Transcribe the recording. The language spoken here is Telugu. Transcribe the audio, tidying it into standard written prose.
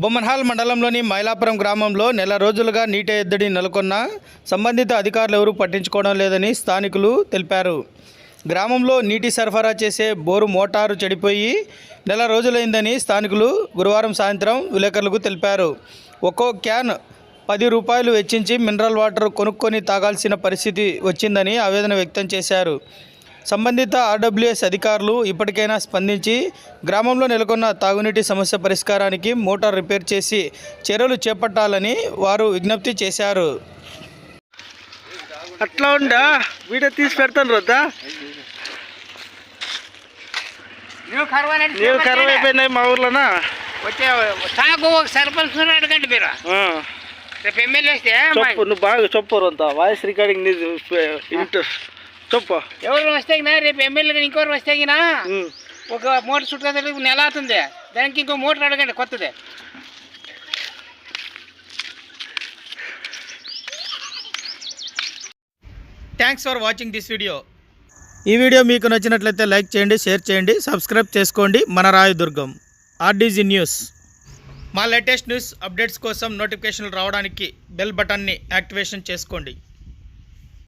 బొమ్మన్హాల్ మండలంలోని మైలాపురం గ్రామంలో నెల రోజులుగా నీటి ఎద్దడి నెలకొన్న సంబంధిత అధికారులు ఎవరూ పట్టించుకోవడం లేదని స్థానికులు తెలిపారు. గ్రామంలో నీటి సరఫరా చేసే బోరు మోటారు చెడిపోయి నెల రోజులైందని స్థానికులు గురువారం సాయంత్రం విలేకరులకు తెలిపారు. ఒక్కో క్యాన్ 10 రూపాయలు వెచ్చించి మినరల్ వాటర్ కొనుక్కొని తాగాల్సిన పరిస్థితి వచ్చిందని ఆవేదన వ్యక్తం చేశారు. సంబంధిత ఆర్డబ్ల్యూఎస్ అధికారులు ఇప్పటికైనా స్పందించి గ్రామంలో నెలకొన్న తాగునీటి సమస్య పరిష్కారానికి మోటార్ రిపేర్ చేసి చర్యలు చేపట్టాలని వారు విజ్ఞప్తి చేశారు. అట్లా ఉండా వీడియో తీసి పెడతాను రొద్దా నీవు ఖరాబ్ అయిపోయినాయి మా ఊర్లోనా వచ్చే తాగు సర్పంచ్ అడగండి మీరు రేపు ఎమ్మెల్యే వస్తే చెప్పు నువ్వు బాగా చెప్పు రొంత వాయిస్ రికార్డింగ్ చెప్పు ఎవరు వస్తే రేపు ఎమ్మెల్యే ఇంకోరు వస్తే ఒక మోటార్ చుట్టూ నెల అవుతుంది, దానికి ఇంకో మోటార్ అడగండి కొత్తది. Thanks for watching this video. ఈ వీడియో మీకు నచ్చినట్లయితే లైక్ చేయండి, షేర్ చేయండి, సబ్స్క్రైబ్ చేసుకోండి. మన రాయదుర్గం ఆర్డీజీ న్యూస్. మా లేటెస్ట్ న్యూస్ అప్డేట్స్ కోసం నోటిఫికేషన్లు రావడానికి బెల్ బటన్ని యాక్టివేషన్ చేసుకోండి.